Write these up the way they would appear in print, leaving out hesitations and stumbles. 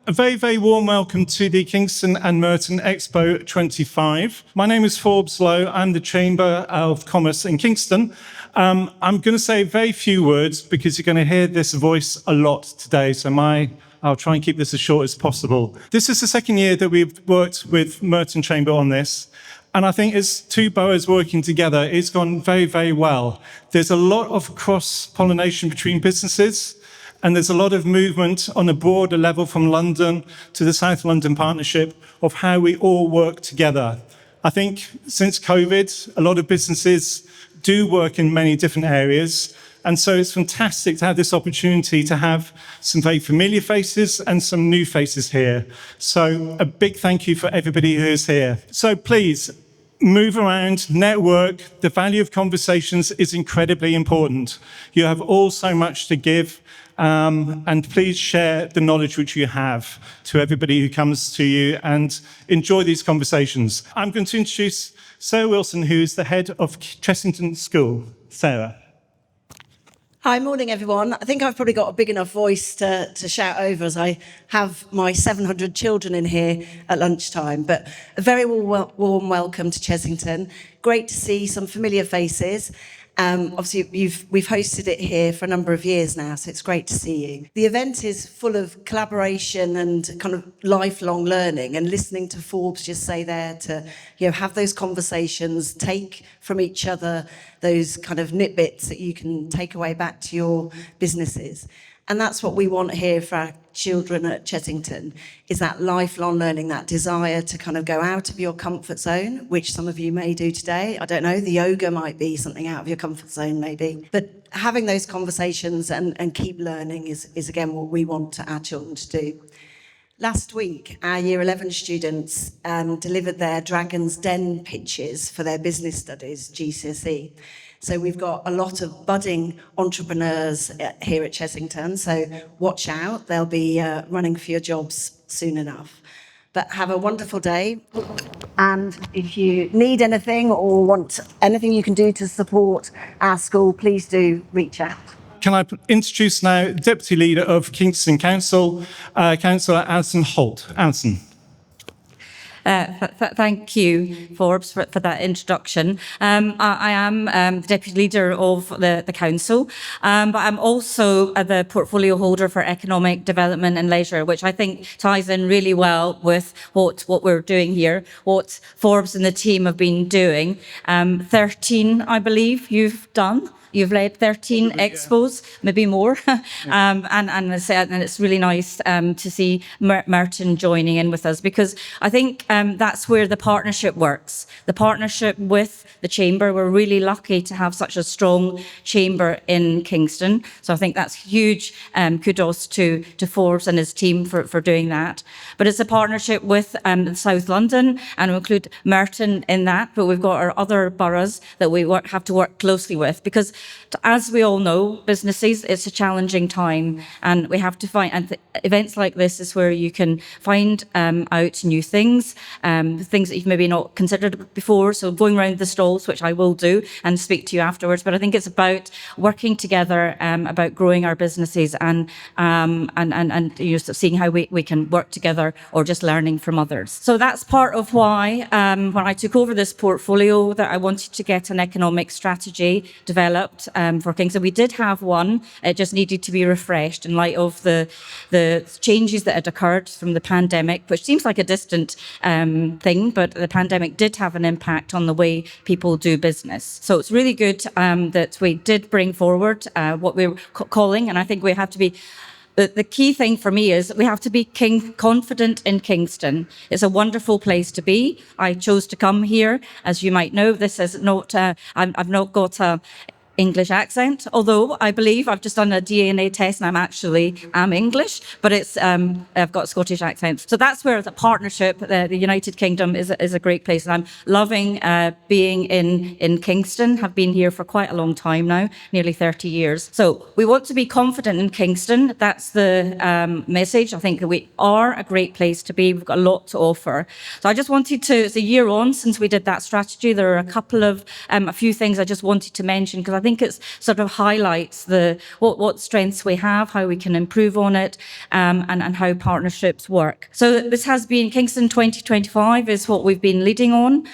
A very, very warm welcome to the Kingston and Merton EXPO 25. My name is Forbes Lowe. I'm the Chamber of Commerce in Kingston. I'm going to say very few words because you're going to hear this voice a lot today. So I'll try and keep this as short as possible. This is the second year that we've worked with Merton Chamber on this. And I think as two boroughs working together, it's gone very, very well. There's a lot of cross-pollination between businesses. And there's a lot of movement on a broader level from London to the South London Partnership of how we all work together. I think since COVID, a lot of businesses do work in many different areas. And so it's fantastic to have this opportunity to have some very familiar faces and some new faces here. So a big thank you for everybody who is here. So please, move around, network. The value of conversations is incredibly important. You have all so much to give. And please share the knowledge which you have to everybody who comes to you and enjoy these conversations. I'm going to introduce Sarah Wilson, who is the head of Chessington School. Sarah. Hi, morning everyone. I think I've probably got a big enough voice to shout over as I have my 700 children in here at lunchtime. But a very warm welcome to Chessington. Great to see some familiar faces. Obviously, we've hosted it here for a number of years now, so it's great to see you. The event is full of collaboration and kind of lifelong learning, and listening to Forbes just say there to have those conversations, take from each other those kind of nitbits that you can take away back to your businesses. And that's what we want here for our children at Chessington, is that lifelong learning, that desire to kind of go out of your comfort zone, which some of you may do today. I don't know, the yoga might be something out of your comfort zone maybe. But having those conversations and keep learning is again what we want our children to do. Last week, our Year 11 students delivered their Dragon's Den pitches for their business studies, GCSE. So we've got a lot of budding entrepreneurs here at Chessington, so watch out, they'll be running for your jobs soon enough. But have a wonderful day, and if you need anything or want anything you can do to support our school, please do reach out. Can I introduce now Deputy Leader of Kingston Council, Councillor Alison Holt. Alison. Thank you, Forbes, for that introduction. I am the Deputy Leader of the Council, but I'm also the portfolio holder for Economic Development and Leisure, which I think ties in really well with what we're doing here, what Forbes and the team have been doing. 13, I believe, you've done. You've led 13 expos, maybe more, and it's really nice to see Merton joining in with us, because I think that's where the partnership works. The partnership with the Chamber, we're really lucky to have such a strong Chamber in Kingston. So I think that's huge kudos to Forbes and his team for doing that. But it's a partnership with South London, and we'll include Merton in that, but we've got our other boroughs that we have to work closely with, because as we all know, businesses, it's a challenging time, and we have to find, and events like this is where you can find out new things, things that you've maybe not considered before. So going around the stalls, which I will do and speak to you afterwards, but I think it's about working together, about growing our businesses and seeing how we can work together, or just learning from others. So that's part of why when I took over this portfolio, that I wanted to get an economic strategy developed for Kingston. We did have one, it just needed to be refreshed in light of the changes that had occurred from the pandemic, which seems like a distant thing, but the pandemic did have an impact on the way people do business. So it's really good that we did bring forward what we're calling, and I think we have to be, the key thing for me is we have to be confident in Kingston. It's a wonderful place to be. I chose to come here. As you might know, this is not, I've not got a English accent, although I believe I've just done a DNA test and I'm English, but I've got a Scottish accent. So that's where the partnership, the United Kingdom is a great place. And I'm loving being in Kingston, have been here for quite a long time now, nearly 30 years. So we want to be confident in Kingston. That's the message. I think that we are a great place to be. We've got a lot to offer. So I just wanted to, it's a year on since we did that strategy. There are a few things I just wanted to mention, because I think think it's sort of highlights what strengths we have, how we can improve on it, and how partnerships work. So this has been Kingston 2025 is what we've been leading on.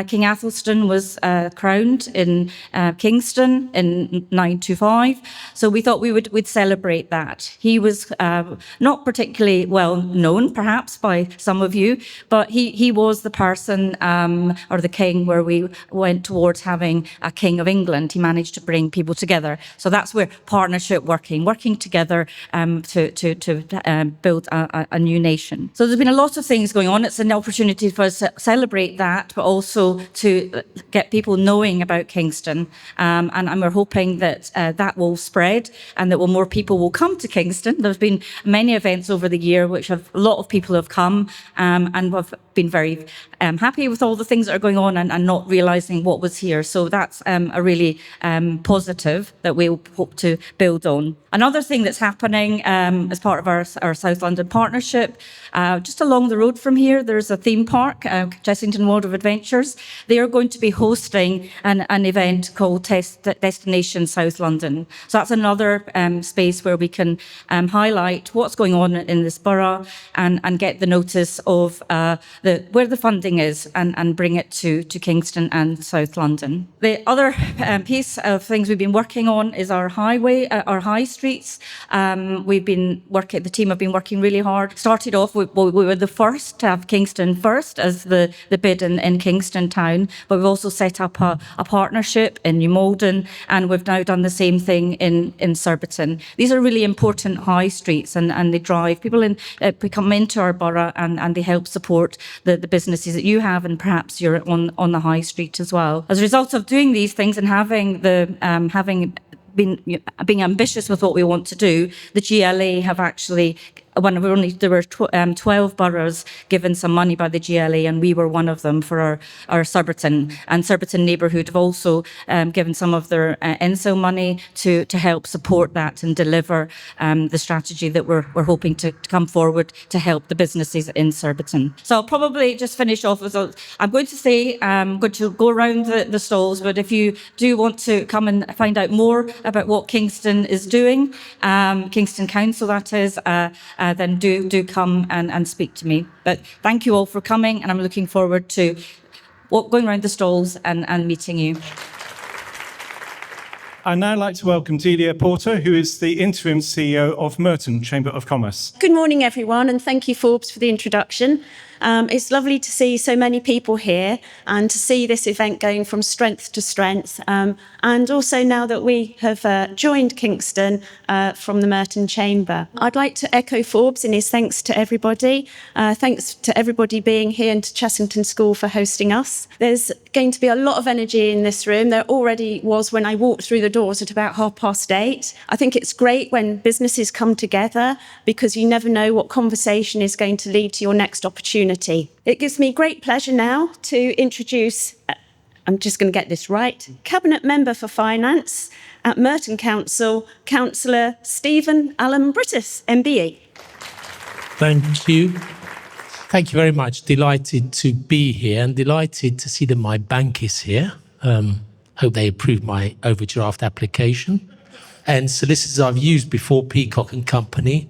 King Athelstan was crowned in Kingston in 925. So we thought we'd celebrate that. He was not particularly well known, perhaps, by some of you, but he was the person or the king where we went towards having a King of England. He managed to bring people together. So that's where partnership working together to build a new nation. So there's been a lot of things going on. It's an opportunity for us to celebrate that, but also to get people knowing about Kingston. And we're hoping that that will spread and that more people will come to Kingston. There's been many events over the year which a lot of people have come and have been very happy with all the things that are going on and not realising what was here. So that's a really positive that we hope to build on. Another thing that's happening as part of our South London partnership, just along the road from here, there's a theme park, Chessington World of Adventures. They are going to be hosting an event called Destination South London. So that's another space where we can highlight what's going on in this borough and get the notice of where the funding is and bring it to Kingston and South London. The other piece of things we've been working on is our high streets. The team have been working really hard. Started off, we were the first to have Kingston first as the bid in Kingston town, but we've also set up a partnership in New Malden, and we've now done the same thing in Surbiton. These are really important high streets, and they drive people in, come into our borough, and they help support the businesses that you have, and perhaps you're on the high street as well. As a result of doing these things and having being ambitious with what we want to do, the GLA have actually there were 12 boroughs given some money by the GLA, and we were one of them for our Surbiton. And Surbiton neighbourhood have also given some of their ENSO money to help support that and deliver the strategy that we're hoping to come forward to help the businesses in Surbiton. So I'll probably just finish off with, I'm going to say, I'm going to go around the stalls, but if you do want to come and find out more about what Kingston is doing, Kingston Council that is, then do come and speak to me. But thank you all for coming, and I'm looking forward to going around the stalls and meeting you. I'd now like to welcome Delia Porter, who is the interim CEO of Merton Chamber of Commerce. Good morning, everyone, and thank you, Forbes, for the introduction. It's lovely to see so many people here and to see this event going from strength to strength. And also now that we have joined Kingston from the Merton Chamber. I'd like to echo Forbes in his thanks to everybody. Thanks to everybody being here and to Chessington School for hosting us. There's going to be a lot of energy in this room. There already was when I walked through the doors at about 8:30. I think it's great when businesses come together because you never know what conversation is going to lead to your next opportunity. It gives me great pleasure now to introduce, I'm just going to get this right, Cabinet Member for Finance at Merton Council, Councillor Stephen Allen Brittis, MBE. Thank you. Thank you very much. Delighted to be here and delighted to see that my bank is here. Hope they approved my overdraft application. And solicitors I've used before, Peacock and Company,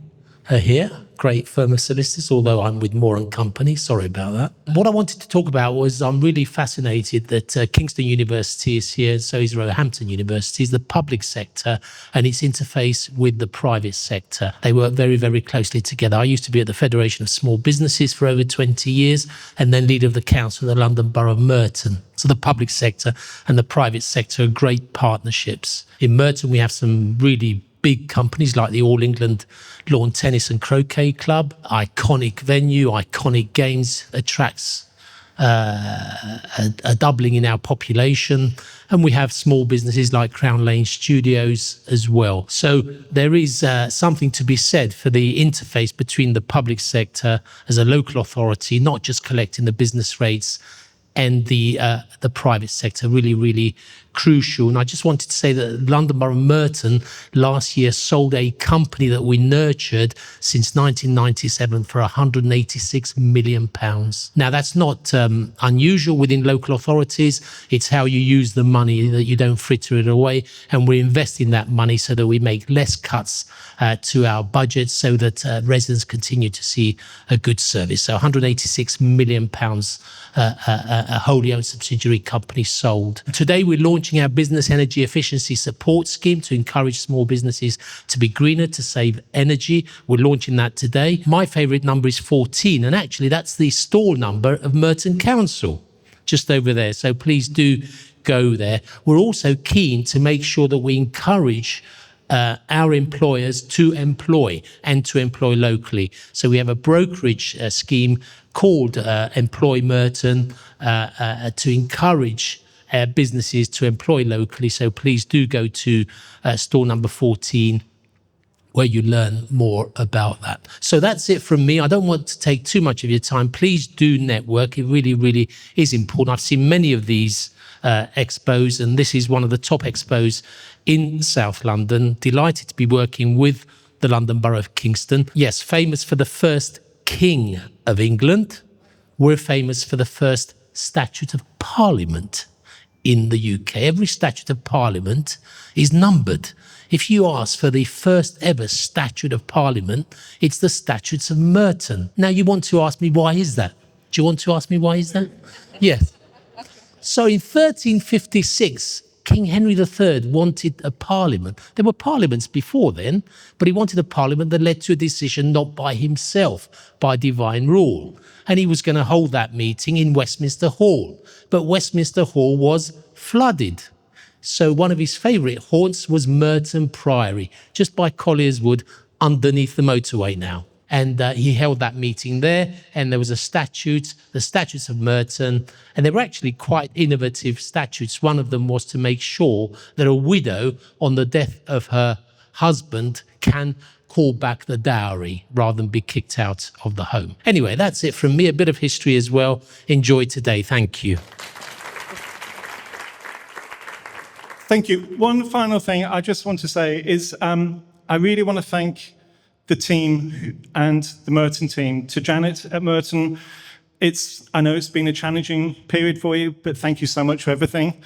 are here. Great firm of solicitors, although I'm with Moore and Company. Sorry about that. What I wanted to talk about was I'm really fascinated that Kingston University is here, so is Roehampton University, is the public sector and its interface with the private sector. They work very, very closely together. I used to be at the Federation of Small Businesses for over 20 years and then leader of the Council of the London Borough of Merton. So the public sector and the private sector are great partnerships. In Merton, we have some really big companies like the All England Lawn Tennis and Croquet Club, iconic venue, iconic games, attracts a doubling in our population. And we have small businesses like Crown Lane Studios as well. So there is something to be said for the interface between the public sector as a local authority, not just collecting the business rates, and the private sector, really, really crucial. And I just wanted to say that London Borough of Merton last year sold a company that we nurtured since 1997 for £186 million. Now, that's not unusual within local authorities. It's how you use the money, that you don't fritter it away. And we're investing that money so that we make less cuts to our budget so that residents continue to see a good service. So £186 million, a wholly owned subsidiary company sold. Today, we're launching our business energy efficiency support scheme to encourage small businesses to be greener, to save energy. We're launching that today. My favourite number is 14, and actually that's the store number of Merton Council, just over there. So please do go there. We're also keen to make sure that we encourage our employers to employ and to employ locally. So we have a brokerage scheme called Employ Merton to encourage businesses to employ locally. So please do go to store number 14 where you learn more about that. So that's it from me. I don't want to take too much of your time. Please do network. It really, really is important. I've seen many of these expos, and this is one of the top expos in South London. Delighted to be working with the London Borough of Kingston. Yes, famous for the first King of England. We're famous for the first Statute of Parliament in the UK. Every Statute of Parliament is numbered. If you ask for the first ever Statute of Parliament, it's the Statutes of Merton. Now, you want to ask me, why is that? Do you want to ask me why is that? Yes. So in 1356, King Henry III wanted a parliament. There were parliaments before then, but he wanted a parliament that led to a decision not by himself, by divine rule. And he was going to hold that meeting in Westminster Hall. But Westminster Hall was flooded. So one of his favourite haunts was Merton Priory, just by Collier's Wood, underneath the motorway now. And he held that meeting there, and there was a statute, the Statutes of Merton, and they were actually quite innovative statutes. One of them was to make sure that a widow, on the death of her husband, can call back the dowry rather than be kicked out of the home. Anyway, that's it from me, a bit of history as well. Enjoy today. Thank you. Thank you. One final thing I just want to say is I really want to thank the team and the Merton team. To Janet at Merton, I know it's been a challenging period for you, but thank you so much for everything.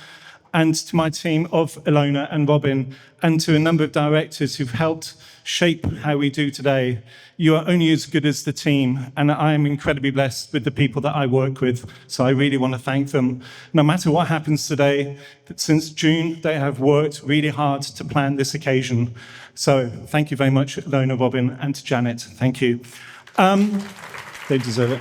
And to my team of Ilona and Robin, and to a number of directors who've helped shape how we do today. You are only as good as the team, and I am incredibly blessed with the people that I work with. So I really want to thank them. No matter what happens today, since June, they have worked really hard to plan this occasion. So thank you very much, Ilona, Robin, and to Janet. Thank you. They deserve it.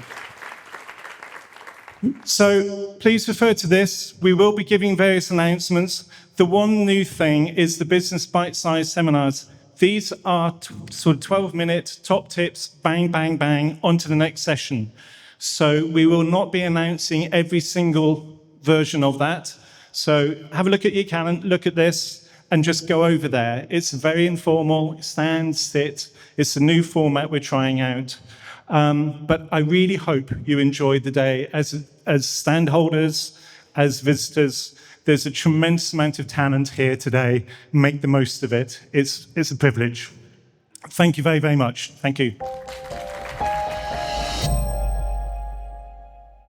So please refer to this. We will be giving various announcements. The one new thing is the business bite-sized seminars. These are sort of 12-minute top tips, bang, bang, bang, on to the next session. So we will not be announcing every single version of that. So have a look at your calendar, look at this, and just go over there. It's very informal, stand, sit. It's a new format we're trying out. But I really hope you enjoyed the day as standholders, as visitors. There's a tremendous amount of talent here today. Make the most of it. It's a privilege. Thank you very, very much. Thank you.